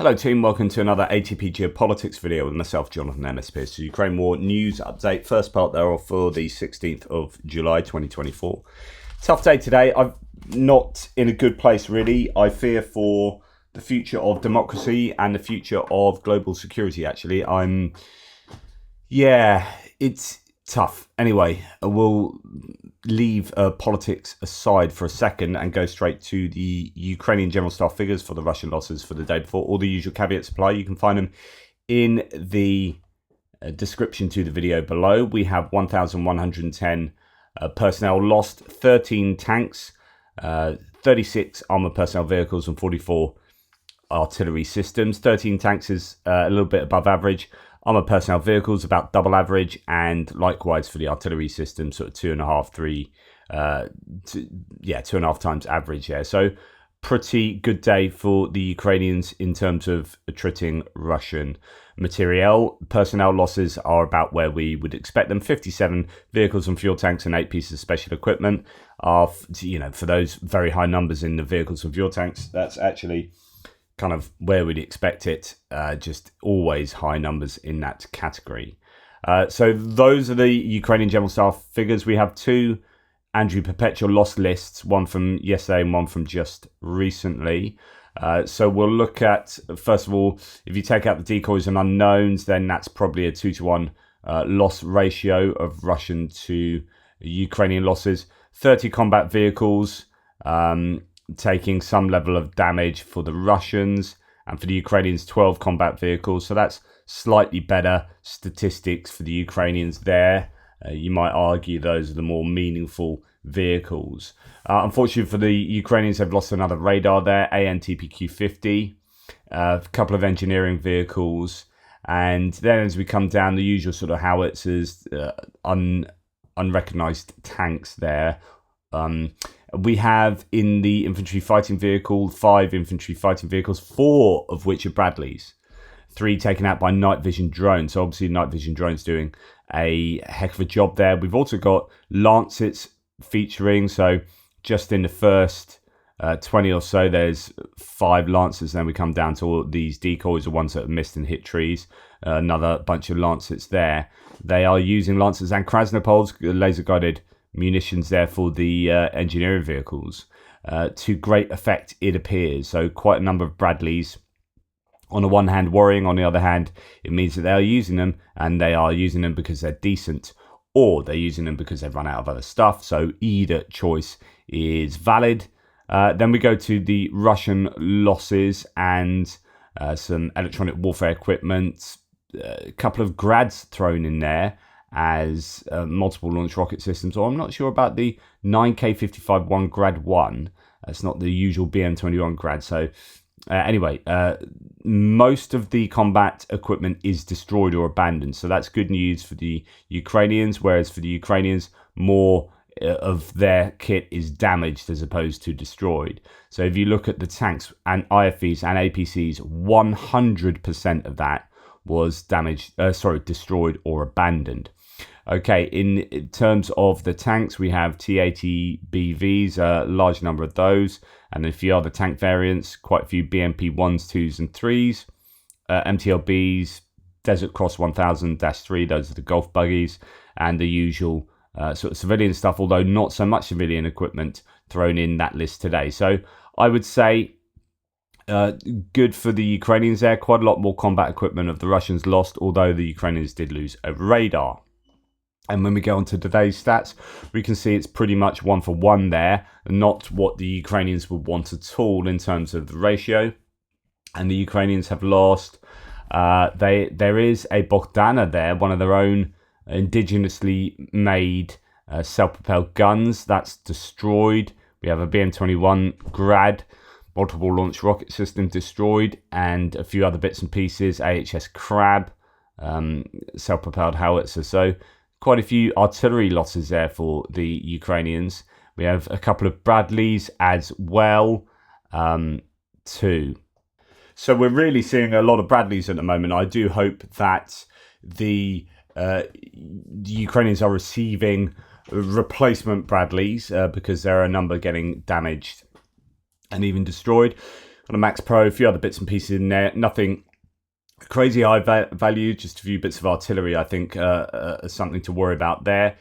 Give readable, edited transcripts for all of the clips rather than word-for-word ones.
Hello team, welcome to another ATP Geopolitics video with myself, Jonathan MSP. So Ukraine War News Update, first part thereof for the 16th of July 2024. Tough day today. I'm not in a good place really. I fear for the future of democracy and the future of global security actually. It's tough. Anyway, we'll leave politics aside for a second and go straight to the Ukrainian general staff figures for the Russian losses for the day before. All the usual caveats apply. You can find them in the description to the video below. We have 1,110 personnel lost, 13 tanks, 36 armoured personnel vehicles and 44 artillery systems. 13 tanks is a little bit above average. Armoured personnel vehicles about double average, and likewise for the artillery system, sort of 2.5 times average. Yeah, so pretty good day for the Ukrainians in terms of attriting Russian materiel. Personnel losses are about where we would expect them. 57 vehicles and fuel tanks and 8 pieces of special equipment. For those very high numbers in the vehicles and fuel tanks, that's actually kind of where we'd expect it, just always high numbers in that category. So those are the Ukrainian general staff figures. We have two Andrew Perpetual loss lists, one from yesterday and one from just recently. So we'll look at, first of all, if you take out the decoys and unknowns, then that's probably a 2-to-1 loss ratio of Russian to Ukrainian losses. 30 combat vehicles, taking some level of damage for the Russians, and for the Ukrainians 12 combat vehicles, so that's slightly better statistics for the Ukrainians there. You might argue those are the more meaningful vehicles. Unfortunately for the Ukrainians, they've lost another radar there, AN-TPQ-50, a couple of engineering vehicles, and then as we come down, the usual sort of howitzers, unrecognized tanks there. We have in the infantry fighting vehicle 5 infantry fighting vehicles, 4 of which are Bradleys, 3 taken out by night vision drones. So obviously night vision drones doing a heck of a job there. We've also got Lancets featuring, so just in the first 20 or so, there's 5 Lancets. Then we come down to all these decoys, the ones that have missed and hit trees. Another bunch of Lancets there. They are using Lancets and Krasnopols, laser guided munitions there for the engineering vehicles to great effect, it appears. So quite a number of Bradleys on the one hand worrying, on the other hand it means that they are using them, and they are using them because they're decent, or they're using them because they've run out of other stuff. So either choice is valid. Then we go to the Russian losses and some electronic warfare equipment, a couple of Grads thrown in there as multiple launch rocket systems. Or I'm not sure about the 9K55-1 Grad 1. It's not the usual BM-21 Grad. So anyway, most of the combat equipment is destroyed or abandoned. So that's good news for the Ukrainians, whereas for the Ukrainians, more of their kit is damaged as opposed to destroyed. So if you look at the tanks and IFVs and APCs, 100% of that was destroyed or abandoned. Okay, in terms of the tanks, we have T-80BVs, a large number of those, and a few other tank variants, quite a few BMP 1s, 2s and 3s, MTLBs, Desert Cross 1000-3, those are the golf buggies, and the usual sort of civilian stuff, although not so much civilian equipment thrown in that list today. So I would say good for the Ukrainians there. Quite a lot more combat equipment of the Russians lost, although the Ukrainians did lose a radar. And when we go on to today's stats, we can see it's pretty much 1 for 1 there, not what the Ukrainians would want at all in terms of the ratio. And the Ukrainians have lost. There is a Bogdana there, one of their own indigenously made self-propelled guns. That's destroyed. We have a BM-21 Grad, multiple launch rocket system destroyed, and a few other bits and pieces. AHS Crab, self-propelled howitzer. So quite a few artillery losses there for the Ukrainians. We have a couple of Bradleys as well, too. So we're really seeing a lot of Bradleys at the moment. I do hope that the Ukrainians are receiving replacement Bradleys because there are a number getting damaged and even destroyed. Got a Max Pro, a few other bits and pieces in there. Nothing crazy high value, just a few bits of artillery, I think, something to worry about there.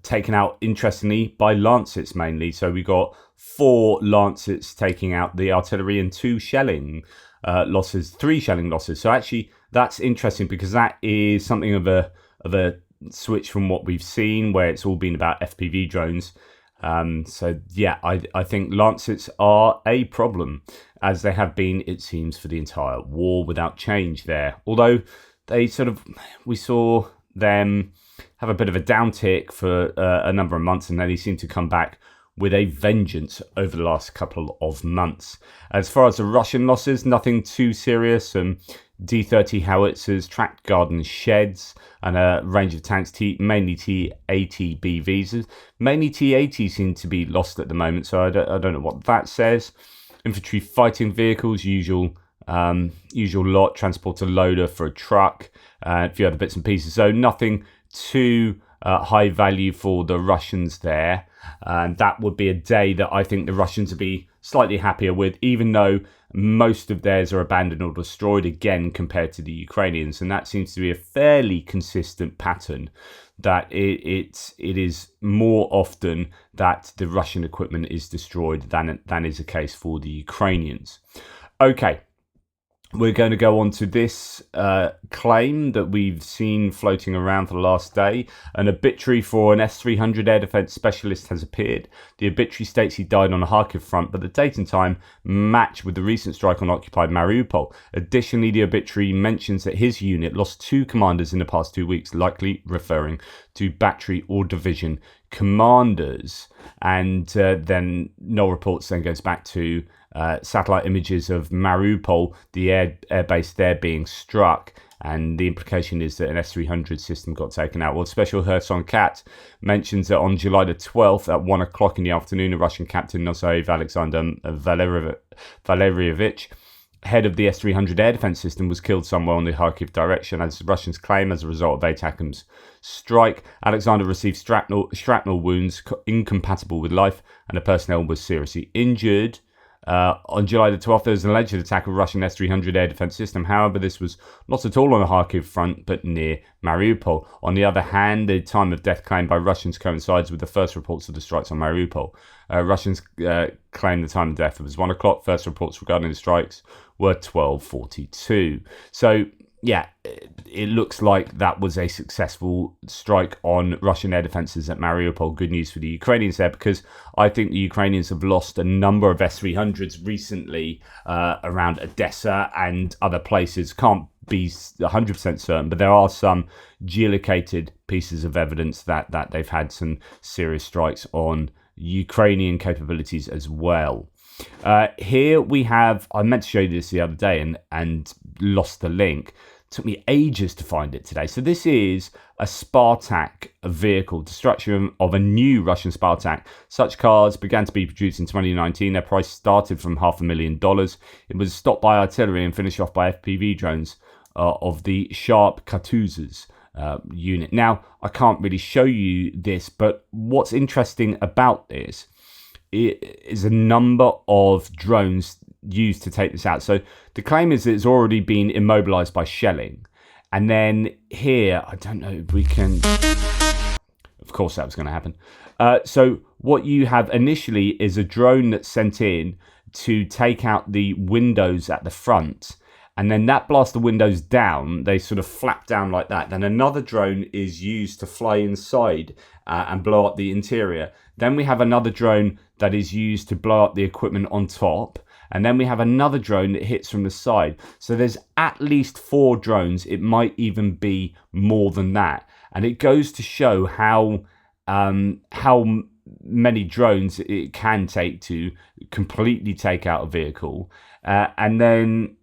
Taken out, interestingly, by Lancets mainly. So we got 4 Lancets taking out the artillery and 2 shelling losses, 3 shelling losses. So actually, that's interesting because that is something of a switch from what we've seen, where it's all been about FPV drones. So yeah, I think Lancets are a problem, as they have been, it seems, for the entire war, without change there. Although they we saw them have a bit of a downtick for a number of months, and then they seem to come back with a vengeance over the last couple of months. As far as the Russian losses, nothing too serious. D-30 howitzers, tracked garden sheds, and a range of tanks, mainly T-80 BVs. Mainly T-80 seem to be lost at the moment, so I don't know what that says. Infantry fighting vehicles, usual lot, transporter loader for a truck, a few other bits and pieces. So nothing too high value for the Russians there. And that would be a day that I think the Russians would be slightly happier with, even though most of theirs are abandoned or destroyed again compared to the Ukrainians. And that seems to be a fairly consistent pattern, that it is more often that the Russian equipment is destroyed than is the case for the Ukrainians. Okay. We're going to go on to this claim that we've seen floating around for the last day. An obituary for an S-300 air defense specialist has appeared. The obituary states he died on the Kharkiv front, but the date and time match with the recent strike on occupied Mariupol. Additionally, the obituary mentions that his unit lost 2 commanders in the past 2 weeks, likely referring to battery or division commanders. And then Null Reports then goes back to satellite images of Mariupol, the air base there being struck, and the implication is that an S-300 system got taken out. Well, Special Kherson Cat mentions that on July the 12th at 1 o'clock in the afternoon, a Russian captain, Nozaev Alexander Valerievich, head of the S-300 air defense system, was killed somewhere on the Kharkiv direction, as the Russians claim, as a result of ATACMS strike. Alexander received shrapnel wounds incompatible with life, and the personnel was seriously injured. On July the 12th, there was an alleged attack of a Russian S-300 air defense system. However, this was not at all on the Kharkiv front, but near Mariupol. On the other hand, the time of death claimed by Russians coincides with the first reports of the strikes on Mariupol. Russians claim the time of death was 1 o'clock. First reports regarding the strikes were 12:42. So, yeah, it looks like that was a successful strike on Russian air defences at Mariupol. Good news for the Ukrainians there, because I think the Ukrainians have lost a number of S-300s recently around Odessa and other places. Can't be 100% certain, but there are some geolocated pieces of evidence that they've had some serious strikes on Ukrainian capabilities as well. Here we have, I meant to show you this the other day and lost the link. It took me ages to find it today. So this is a Spartak vehicle, destruction of a new Russian Spartak. Such cars began to be produced in 2019. Their price started from $500,000. It was stopped by artillery and finished off by FPV drones of the Sharp Katuzas unit. Now, I can't really show you this, but what's interesting about this is a number of drones used to take this out. So the claim is that it's already been immobilized by shelling. And then here, I don't know if we can... Of course that was going to happen. So what you have initially is a drone that's sent in to take out the windows at the front. And then that blasts the windows down. They sort of flap down like that. Then another drone is used to fly inside and blow up the interior. Then we have another drone that is used to blow up the equipment on top. And then we have another drone that hits from the side. So there's at least 4 drones. It might even be more than that. And it goes to show how many drones it can take to completely take out a vehicle. And then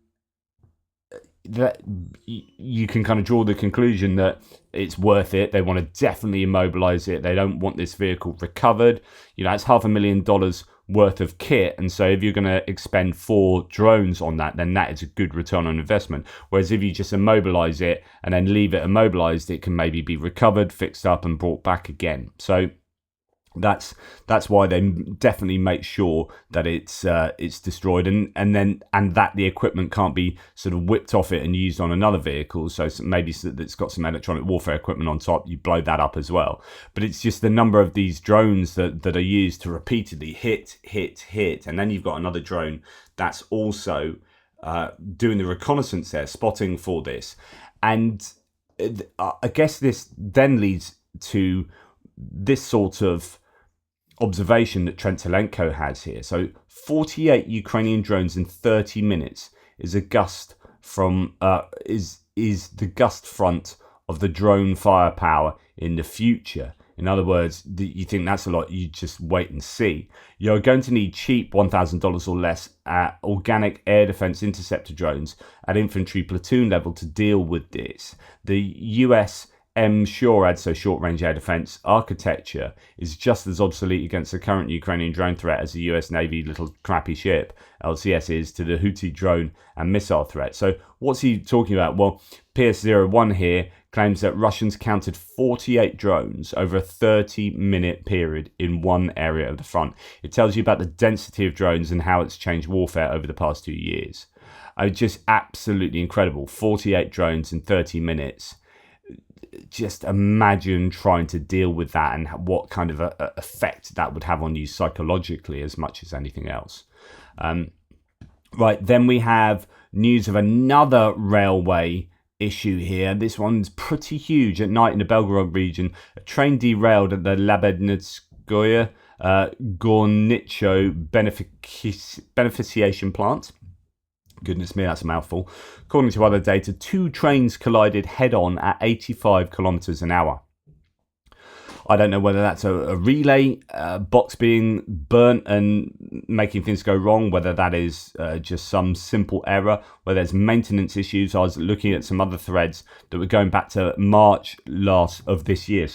that you can kind of draw the conclusion that it's worth it. They want to definitely immobilize it. They don't want this vehicle recovered. You know, it's $500,000 worth of kit, and so if you're going to expend 4 drones on that, then that is a good return on investment. Whereas if you just immobilize it and then leave it immobilized, it can maybe be recovered, fixed up, and brought back again. So That's why they definitely make sure that it's destroyed, and that the equipment can't be sort of whipped off it and used on another vehicle. So maybe it's got some electronic warfare equipment on top, you blow that up as well. But it's just the number of these drones that are used to repeatedly hit, and then you've got another drone that's also doing the reconnaissance there, spotting for this, and I guess this then leads to this sort of observation that Trentelenko has here. So 48 Ukrainian drones in 30 minutes is a gust from is the gust front of the drone firepower in the future. In other words, you think that's a lot, you just wait and see. You're going to need cheap $1,000 or less organic air defense interceptor drones at infantry platoon level to deal with this. The US M-SHORAD, so short-range air defense architecture, is just as obsolete against the current Ukrainian drone threat as the US Navy little crappy ship, LCS, is to the Houthi drone and missile threat. So what's he talking about? Well, PS01 here claims that Russians counted 48 drones over a 30-minute period in one area of the front. It tells you about the density of drones and how it's changed warfare over the past 2 years. Just absolutely incredible. 48 drones in 30 minutes. Just imagine trying to deal with that and what kind of a effect that would have on you psychologically as much as anything else. Right, then we have news of another railway issue here. This one's pretty huge. At night in the Belgorod region, a train derailed at the Labednitskoye Gornicho beneficiation plant. Goodness me, that's a mouthful. According to other data, 2 trains collided head-on at 85 kilometers an hour. I don't know whether that's a relay box being burnt and making things go wrong, whether that is just some simple error, whether there's maintenance issues. I was looking at some other threads that were going back to March of this year,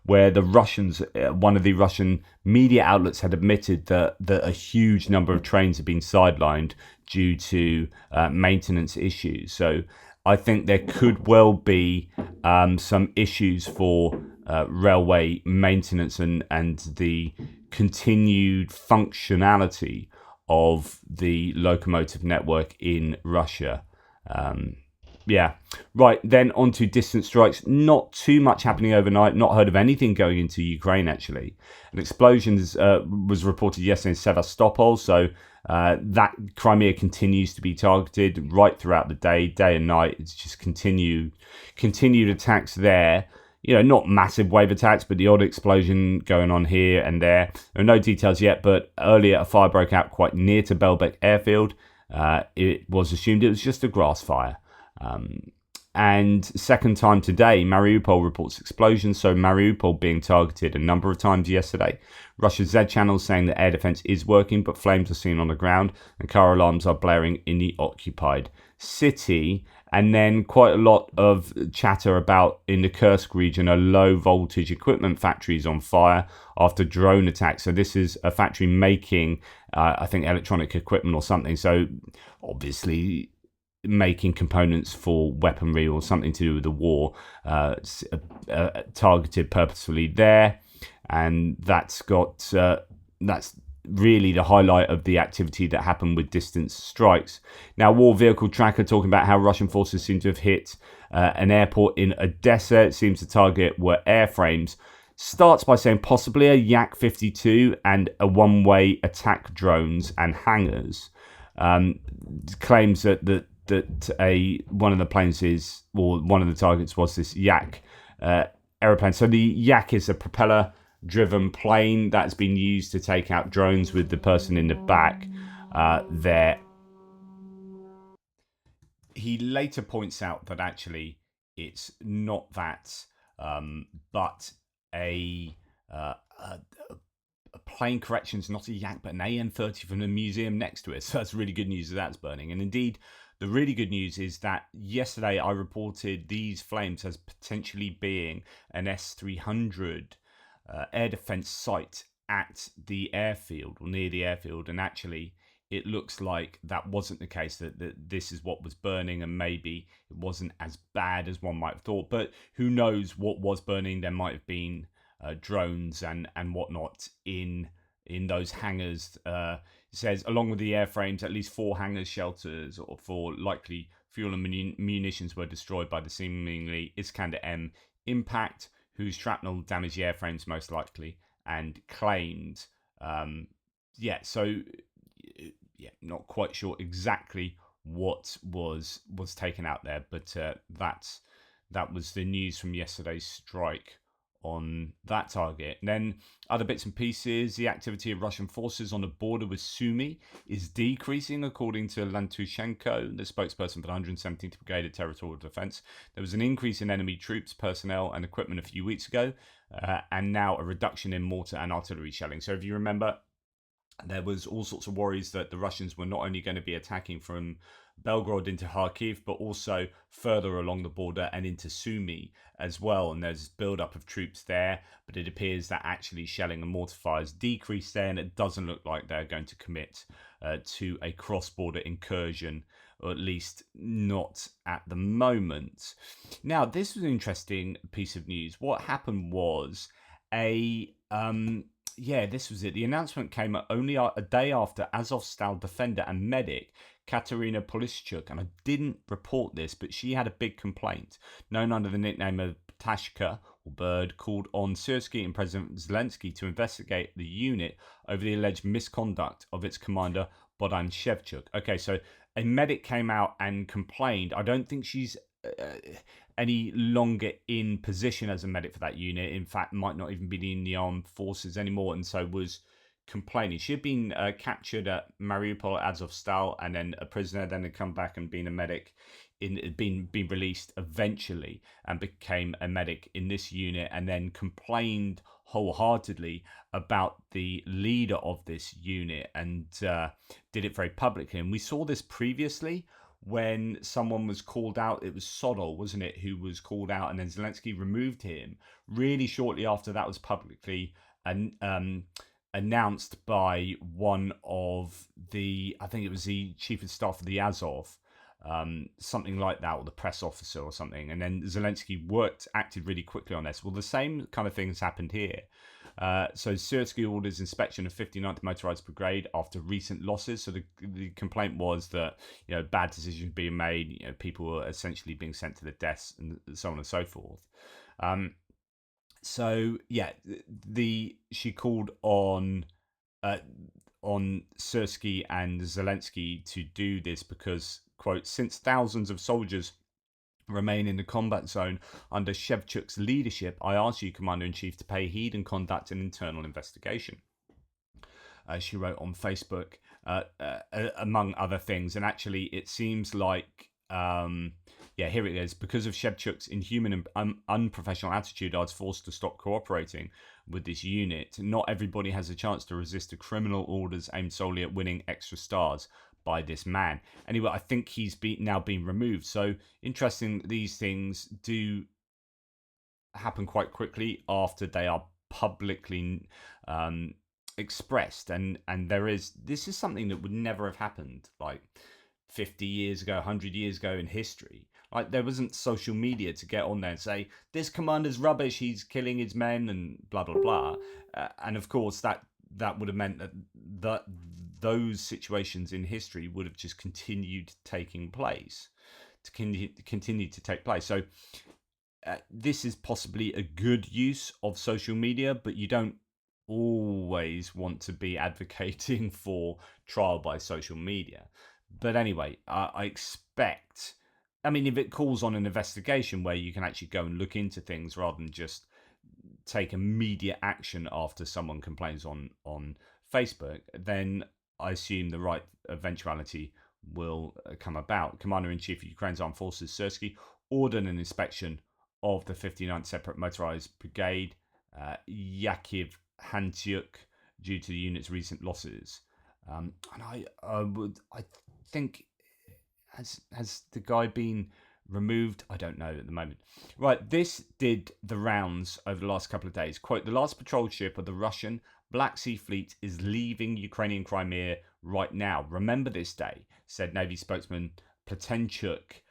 where the Russians, one of the Russian media outlets had admitted that a huge number of trains had been sidelined due to maintenance issues. So I think there could well be some issues for railway maintenance and the continued functionality of the locomotive network in Russia. Yeah, right, then on to distant strikes. Not too much happening overnight. Not heard of anything going into Ukraine, actually. An explosion was reported yesterday in Sevastopol, so that Crimea continues to be targeted right throughout the day and night. It's just continued attacks there. You know, not massive wave attacks, but the odd explosion going on here and there. There are no details yet, but earlier a fire broke out quite near to Belbek airfield. It was assumed it was just a grass fire. And second time today, Mariupol reports explosions, so Mariupol being targeted a number of times yesterday. Russia's Z channel saying that air defense is working, but flames are seen on the ground, and car alarms are blaring in the occupied city. And then quite a lot of chatter about in the Kursk region, a low voltage equipment factory is on fire after drone attacks. So this is a factory making, I think, electronic equipment or something. So obviously making components for weaponry or something to do with the war, targeted purposefully there. And that's really the highlight of the activity that happened with distance strikes. Now, War Vehicle Tracker talking about how Russian forces seem to have hit an airport in Odessa. It seems the target were airframes. Starts by saying possibly a Yak-52 and a one-way attack drones and hangars. Claims that one of the planes is, or one of the targets was this Yak aeroplane. So the Yak is a propeller-driven plane that's been used to take out drones with the person in the back there. He later points out that actually it's not that, but a plane corrections, not a Yak, but an AN-30 from the museum next to it. So that's really good news that that's burning. And indeed, the really good news is that yesterday I reported these flames as potentially being an S-300 air defense site at the airfield or near the airfield, and actually it looks like that wasn't the case, that this is what was burning, and maybe it wasn't as bad as one might have thought, but who knows what was burning. There might have been drones and whatnot in those hangars. It says, along with the airframes, at least 4 hangars shelters or for likely fuel and munitions were destroyed by the seemingly Iskander-M impact, whose shrapnel damaged the airframes most likely, and claimed. So not quite sure exactly what was taken out there, but that was the news from yesterday's strike on that target. And then other bits and pieces, the activity of Russian forces on the border with Sumy is decreasing, according to Lantushenko, the spokesperson for the 117th Brigade of Territorial Defense. There was an increase in enemy troops, personnel, and equipment a few weeks ago, and now a reduction in mortar and artillery shelling. So if you remember, there was all sorts of worries that the Russians were not only going to be attacking from Belgorod into Kharkiv, but also further along the border and into Sumy as well. And there's build-up of troops there, but it appears that actually shelling and mortar fires decreased there, and it doesn't look like they're going to commit to a cross-border incursion, or at least not at the moment. Now, this was an interesting piece of news. What happened was this was it. The announcement came only a day after Azovstal defender and medic Katerina Polishchuk, and I didn't report this, but she had a big complaint, known under the nickname of Ptashka, or Bird, called on Syrsky and President Zelensky to investigate the unit over the alleged misconduct of its commander, Bohdan Shevchuk. Okay, so a medic came out and complained. I don't think she's any longer in position as a medic for that unit. In fact, might not even be in the armed forces anymore, and so was complaining. She had been captured at Mariupol, Azovstal, and then a prisoner, then had come back and been a medic, been released eventually, and became a medic in this unit, and then complained wholeheartedly about the leader of this unit, and did it very publicly. And we saw this previously when someone was called out. It was Sodol, wasn't it, who was called out, and then Zelensky removed him really shortly after that was publicly announced by one of I think it was the chief of staff of the Azov, something like that, or the press officer or something. And then Zelensky acted really quickly on this. Well, the same kind of thing has happened here. So Syrsky orders inspection of 59th Motorized Brigade after recent losses. So the complaint was that bad decisions being made, people were essentially being sent to the deaths, and so on and so forth. She called on Syrsky and Zelensky to do this because, quote, since thousands of soldiers remain in the combat zone under Shevchuk's leadership, I ask you, Commander-in-Chief, to pay heed and conduct an internal investigation. She wrote on Facebook, among other things. And actually, it seems like, here it is. Because of Shevchuk's inhuman and unprofessional attitude, I was forced to stop cooperating with this unit. Not everybody has a chance to resist the criminal orders aimed solely at winning extra stars by this man. Anyway, I think he's now been removed. So interesting, these things do happen quite quickly after they are publicly expressed, and this is something that would never have happened like 50 years ago, 100 years ago in history. Like, there wasn't social media to get on there and say, this commander's rubbish, he's killing his men, and blah blah blah. And of course that would have meant that those situations in history would have just continued taking place, continue to take place. So this is possibly a good use of social media, but you don't always want to be advocating for trial by social media. But anyway, I expect, if it calls on an investigation where you can actually go and look into things rather than just take immediate action after someone complains on Facebook, then I assume the right eventuality will come about. Commander-in-Chief of Ukraine's Armed Forces, Syrsky, ordered an inspection of the 59th Separate Motorized Brigade, Yakiv Hantyuk, due to the unit's recent losses. And I think, has the guy been removed? I don't know at the moment. Right, this did the rounds over the last couple of days. Quote, the last patrol ship of the Russian Black Sea Fleet is leaving Ukrainian Crimea right now. Remember this day, said Navy spokesman Platenchuk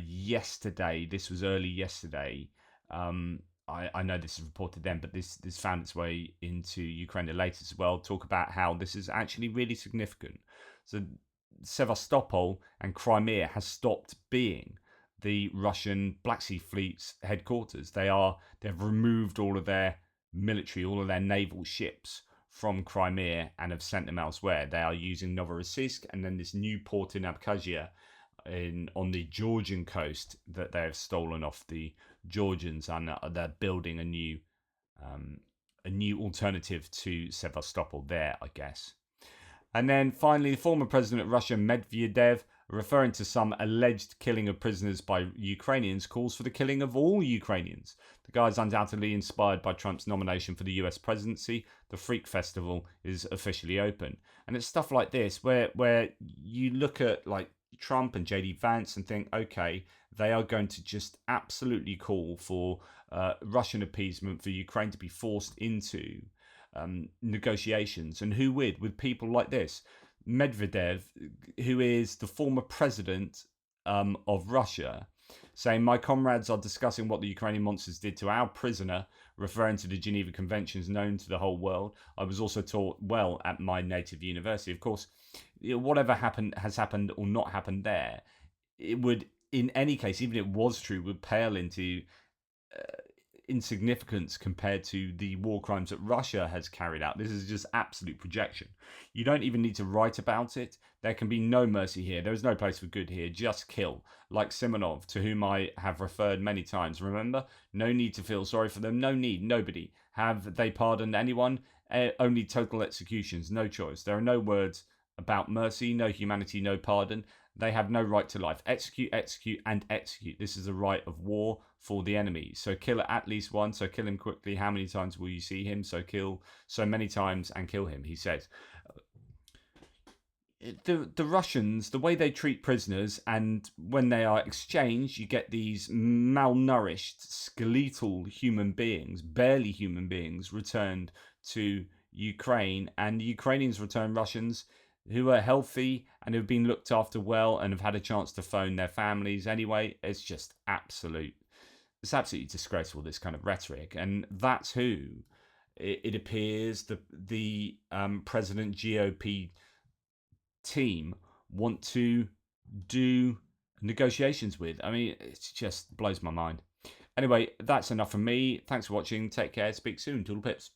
yesterday. This was early yesterday. I know this is reported then, but this found its way into Ukraine later as well. Talk about how this is actually really significant. So Sevastopol and Crimea has stopped being the Russian Black Sea Fleet's headquarters. They've removed all of their military, all of their naval ships from Crimea and have sent them elsewhere. They are using Novorossiysk and then this new port in Abkhazia on the Georgian coast that they have stolen off the Georgians, and they're building a new alternative to Sevastopol there, I guess. And then finally, the former president of Russia, Medvedev, referring to some alleged killing of prisoners by Ukrainians, calls for the killing of all Ukrainians. The guy is undoubtedly inspired by Trump's nomination for the US presidency. The Freak Festival is officially open. And it's stuff like this where you look at like Trump and JD Vance and think, okay, they are going to just absolutely call for Russian appeasement for Ukraine to be forced into negotiations. And who with people like this? Medvedev, who is the former president of Russia, saying, my comrades are discussing what the Ukrainian monsters did to our prisoner, referring to the Geneva Conventions known to the whole world. I was also taught well at my native university. Of course, whatever has happened or not happened there, it would, in any case, even if it was true, would pale into insignificance compared to the war crimes that Russia has carried out. This is just absolute projection. You don't even need to write about it. There can be no mercy here. There is no place for good here. Just kill. Like Simonov, to whom I have referred many times. Remember? No need to feel sorry for them. No need. Nobody. Have they pardoned anyone? Only total executions. No choice. There are no words about mercy, no humanity, no pardon. They have no right to life. Execute, execute, and execute. This is the right of war for the enemy. So kill at least one. So kill him quickly. How many times will you see him? So kill so many times and kill him, he says. The Russians, the way they treat prisoners, and when they are exchanged, you get these malnourished, skeletal human beings, barely human beings, returned to Ukraine, and the Ukrainians return Russians who are healthy and who've been looked after well and have had a chance to phone their families anyway. It's just absolutely disgraceful, this kind of rhetoric. And that's who it appears the President GOP team want to do negotiations with. I mean, it just blows my mind. Anyway, that's enough from me. Thanks for watching. Take care. Speak soon. Toodle pips.